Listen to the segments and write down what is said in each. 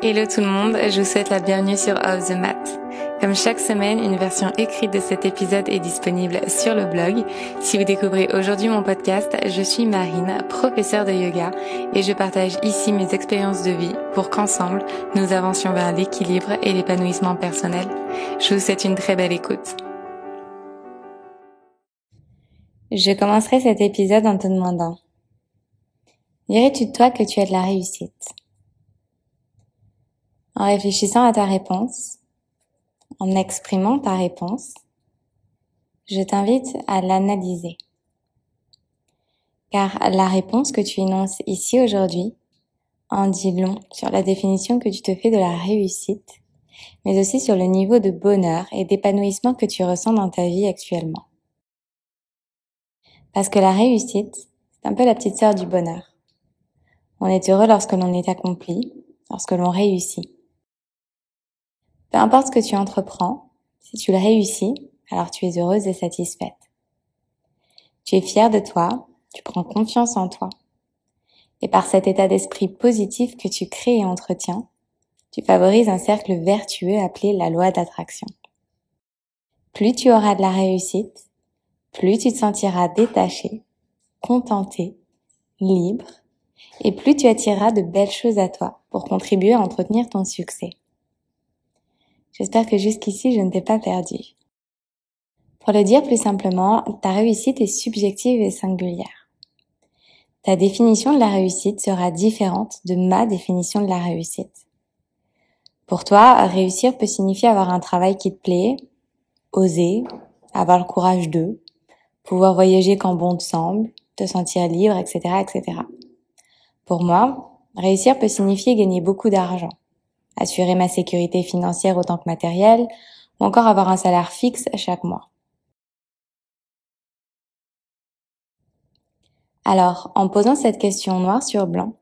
Hello tout le monde, je vous souhaite la bienvenue sur Off the Mat. Comme chaque semaine, une version écrite de cet épisode est disponible sur le blog. Si vous découvrez aujourd'hui mon podcast, je suis Marine, professeure de yoga, et je partage ici mes expériences de vie pour qu'ensemble, nous avancions vers l'équilibre et l'épanouissement personnel. Je vous souhaite une très belle écoute. Je commencerai cet épisode en te demandant: dirais-tu de toi que tu as de la réussite? En réfléchissant à ta réponse, en exprimant ta réponse, je t'invite à l'analyser. Car la réponse que tu énonces ici aujourd'hui en dit long sur la définition que tu te fais de la réussite, mais aussi sur le niveau de bonheur et d'épanouissement que tu ressens dans ta vie actuellement. Parce que la réussite, c'est un peu la petite sœur du bonheur. On est heureux lorsque l'on est accompli, lorsque l'on réussit. Peu importe ce que tu entreprends, si tu le réussis, alors tu es heureuse et satisfaite. Tu es fière de toi, tu prends confiance en toi. Et par cet état d'esprit positif que tu crées et entretiens, tu favorises un cercle vertueux appelé la loi d'attraction. Plus tu auras de la réussite, plus tu te sentiras détaché, contenté, libre, et plus tu attireras de belles choses à toi pour contribuer à entretenir ton succès. J'espère que jusqu'ici, je ne t'ai pas perdu. Pour le dire plus simplement, ta réussite est subjective et singulière. Ta définition de la réussite sera différente de ma définition de la réussite. Pour toi, réussir peut signifier avoir un travail qui te plaît, oser, avoir le courage de, pouvoir voyager quand bon te semble, te sentir libre, etc., etc. Pour moi, réussir peut signifier gagner beaucoup d'argent, assurer ma sécurité financière autant que matérielle, ou encore avoir un salaire fixe chaque mois. Alors, en posant cette question noir sur blanc,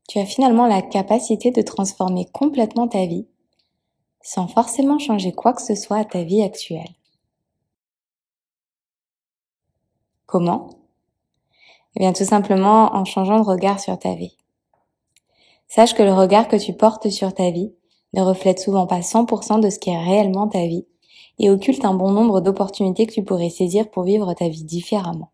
tu as finalement la capacité de transformer complètement ta vie, sans forcément changer quoi que ce soit à ta vie actuelle. Comment? Eh bien, tout simplement en changeant de regard sur ta vie. Sache que le regard que tu portes sur ta vie ne reflète souvent pas 100% de ce qu'est réellement ta vie et occulte un bon nombre d'opportunités que tu pourrais saisir pour vivre ta vie différemment.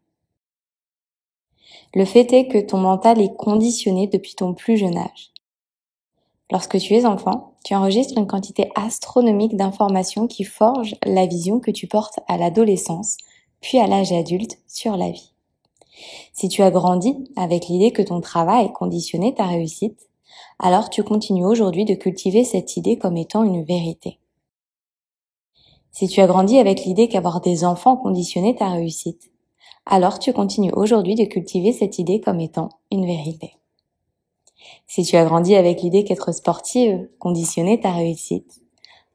Le fait est que ton mental est conditionné depuis ton plus jeune âge. Lorsque tu es enfant, tu enregistres une quantité astronomique d'informations qui forgent la vision que tu portes à l'adolescence, puis à l'âge adulte sur la vie. Si tu as grandi avec l'idée que ton travail conditionnait ta réussite, alors tu continues aujourd'hui de cultiver cette idée comme étant une vérité. Si tu as grandi avec l'idée qu'avoir des enfants conditionnait ta réussite, alors tu continues aujourd'hui de cultiver cette idée comme étant une vérité. Si tu as grandi avec l'idée qu'être sportive conditionnait ta réussite,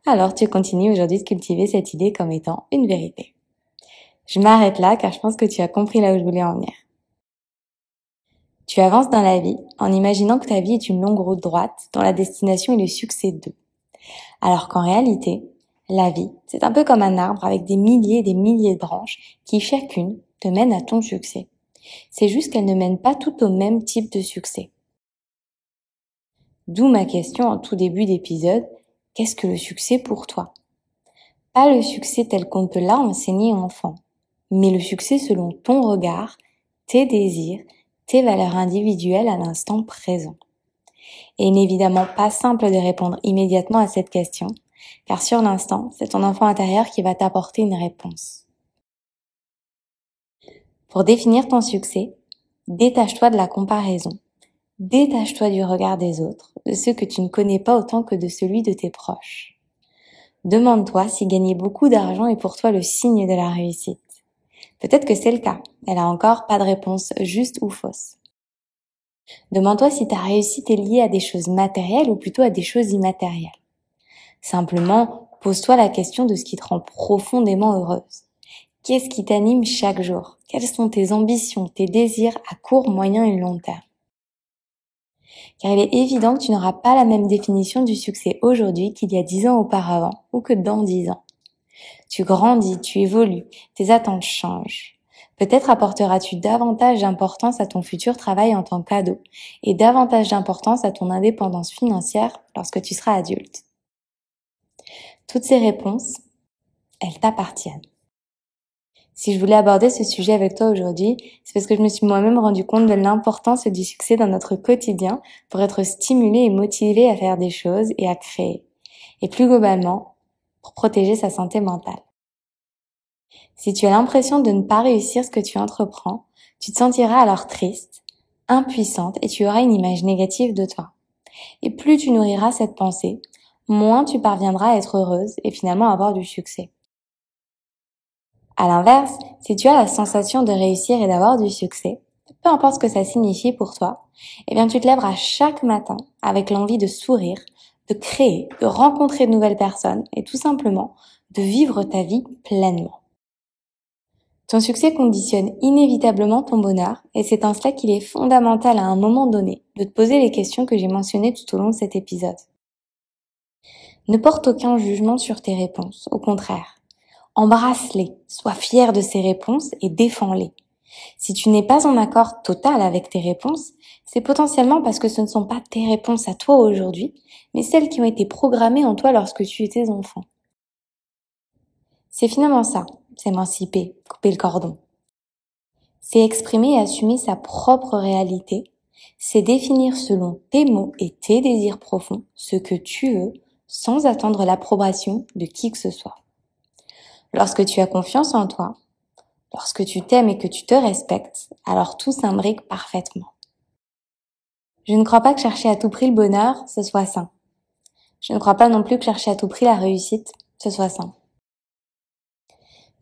alors tu continues aujourd'hui de cultiver cette idée comme étant une vérité. Je m'arrête là car je pense que tu as compris là où je voulais en venir. Tu avances dans la vie en imaginant que ta vie est une longue route droite dont la destination est le succès d'eux. Alors qu'en réalité, la vie, c'est un peu comme un arbre avec des milliers et des milliers de branches qui chacune te mènent à ton succès. C'est juste qu'elles ne mènent pas toutes au même type de succès. D'où ma question en tout début d'épisode: qu'est-ce que le succès pour toi? Pas le succès tel qu'on te l'a enseigné enfant, mais le succès selon ton regard, tes désirs, tes valeurs individuelles à l'instant présent. Et il n'est évidemment pas simple de répondre immédiatement à cette question, car sur l'instant, c'est ton enfant intérieur qui va t'apporter une réponse. Pour définir ton succès, détache-toi de la comparaison. Détache-toi du regard des autres, de ceux que tu ne connais pas autant que de celui de tes proches. Demande-toi si gagner beaucoup d'argent est pour toi le signe de la réussite. Peut-être que c'est le cas, elle a encore pas de réponse juste ou fausse. Demande-toi si ta réussite est liée à des choses matérielles ou plutôt à des choses immatérielles. Simplement, pose-toi la question de ce qui te rend profondément heureuse. Qu'est-ce qui t'anime chaque jour? Quelles sont tes ambitions, tes désirs à court, moyen et long terme? Car il est évident que tu n'auras pas la même définition du succès aujourd'hui qu'il y a 10 ans auparavant ou que dans 10 ans. Tu grandis, tu évolues, tes attentes changent. Peut-être apporteras-tu davantage d'importance à ton futur travail en tant qu'ado et davantage d'importance à ton indépendance financière lorsque tu seras adulte. Toutes ces réponses, elles t'appartiennent. Si je voulais aborder ce sujet avec toi aujourd'hui, c'est parce que je me suis moi-même rendu compte de l'importance du succès dans notre quotidien pour être stimulé et motivé à faire des choses et à créer. Et plus globalement, pour protéger sa santé mentale. Si tu as l'impression de ne pas réussir ce que tu entreprends, tu te sentiras alors triste, impuissante et tu auras une image négative de toi. Et plus tu nourriras cette pensée, moins tu parviendras à être heureuse et finalement avoir du succès. À l'inverse, si tu as la sensation de réussir et d'avoir du succès, peu importe ce que ça signifie pour toi, eh bien tu te lèveras chaque matin avec l'envie de sourire, de créer, de rencontrer de nouvelles personnes et tout simplement de vivre ta vie pleinement. Ton succès conditionne inévitablement ton bonheur et c'est en cela qu'il est fondamental à un moment donné de te poser les questions que j'ai mentionnées tout au long de cet épisode. Ne porte aucun jugement sur tes réponses, au contraire. Embrasse-les, sois fier de ces réponses et défends-les. Si tu n'es pas en accord total avec tes réponses, c'est potentiellement parce que ce ne sont pas tes réponses à toi aujourd'hui, mais celles qui ont été programmées en toi lorsque tu étais enfant. C'est finalement ça, s'émanciper, couper le cordon. C'est exprimer et assumer sa propre réalité, c'est définir selon tes mots et tes désirs profonds ce que tu veux sans attendre l'approbation de qui que ce soit. Lorsque tu as confiance en toi, lorsque tu t'aimes et que tu te respectes, alors tout s'imbrique parfaitement. Je ne crois pas que chercher à tout prix le bonheur, ce soit sain. Je ne crois pas non plus que chercher à tout prix la réussite, ce soit sain.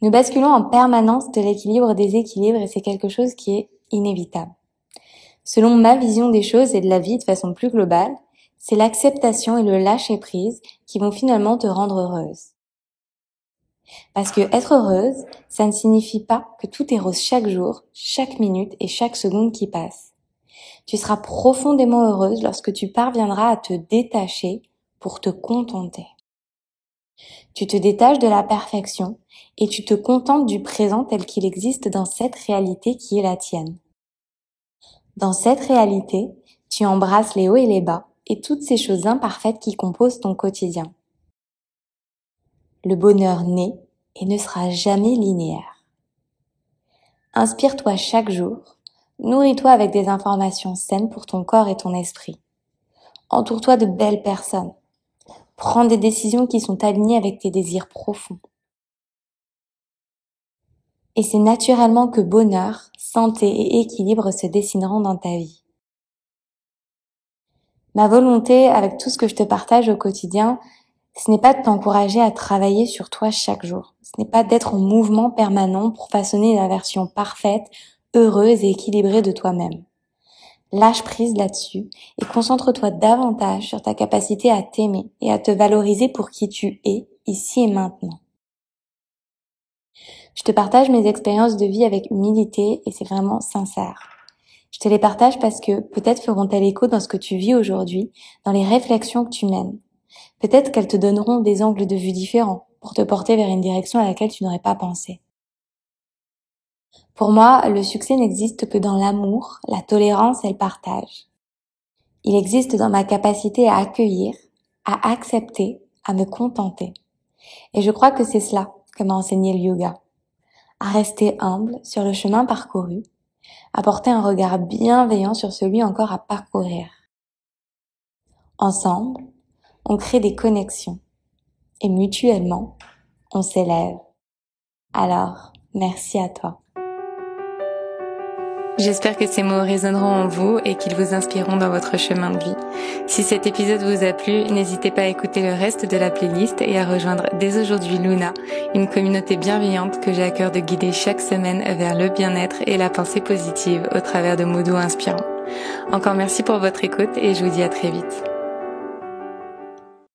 Nous basculons en permanence de l'équilibre des équilibres et c'est quelque chose qui est inévitable. Selon ma vision des choses et de la vie de façon plus globale, c'est l'acceptation et le lâcher-prise qui vont finalement te rendre heureuse. Parce que être heureuse, ça ne signifie pas que tout est rose chaque jour, chaque minute et chaque seconde qui passe. Tu seras profondément heureuse lorsque tu parviendras à te détacher pour te contenter. Tu te détaches de la perfection et tu te contentes du présent tel qu'il existe dans cette réalité qui est la tienne. Dans cette réalité, tu embrasses les hauts et les bas et toutes ces choses imparfaites qui composent ton quotidien. Le bonheur naît et ne sera jamais linéaire. Inspire-toi chaque jour, nourris-toi avec des informations saines pour ton corps et ton esprit. Entoure-toi de belles personnes. Prends des décisions qui sont alignées avec tes désirs profonds. Et c'est naturellement que bonheur, santé et équilibre se dessineront dans ta vie. Ma volonté, avec tout ce que je te partage au quotidien, ce n'est pas de t'encourager à travailler sur toi chaque jour. Ce n'est pas d'être en mouvement permanent pour façonner la version parfaite, heureuse et équilibrée de toi-même. Lâche prise là-dessus et concentre-toi davantage sur ta capacité à t'aimer et à te valoriser pour qui tu es, ici et maintenant. Je te partage mes expériences de vie avec humilité et c'est vraiment sincère. Je te les partage parce que peut-être feront-elles écho dans ce que tu vis aujourd'hui, dans les réflexions que tu mènes. Peut-être qu'elles te donneront des angles de vue différents pour te porter vers une direction à laquelle tu n'aurais pas pensé. Pour moi, le succès n'existe que dans l'amour, la tolérance et le partage. Il existe dans ma capacité à accueillir, à accepter, à me contenter. Et je crois que c'est cela que m'a enseigné le yoga. À rester humble sur le chemin parcouru, à porter un regard bienveillant sur celui encore à parcourir. Ensemble, on crée des connexions et mutuellement, on s'élève. Alors, merci à toi. J'espère que ces mots résonneront en vous et qu'ils vous inspireront dans votre chemin de vie. Si cet épisode vous a plu, n'hésitez pas à écouter le reste de la playlist et à rejoindre dès aujourd'hui Luna, une communauté bienveillante que j'ai à cœur de guider chaque semaine vers le bien-être et la pensée positive au travers de mots doux inspirants. Encore merci pour votre écoute et je vous dis à très vite.